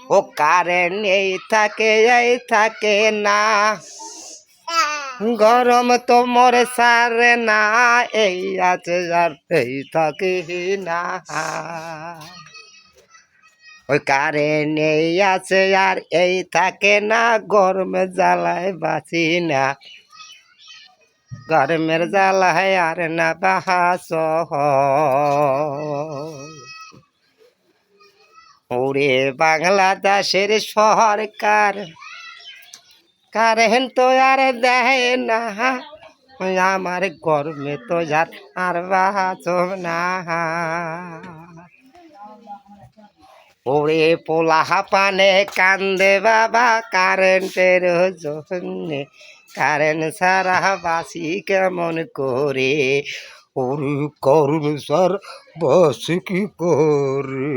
ও current এই থাকে না গরম তো মরে সারে না এই আছে আর এই থাকে না ওই কারেন্ট আছে আর এই থাকে না গরমে জ্বালায় বাঁচি না গরমের জ্বালায় আর না বাহাস ওরে বাংলাদেশের সরকার কারেন্ট তো আর দেয় না আমার গরমে তো আর বাঁচ না ওরে পোলা পানে কান্দে বাবা কারেন্টের জন্যে কারেন্ট সারা বাসি কেমন করে ওরে করুন স্যার বাসি কি করে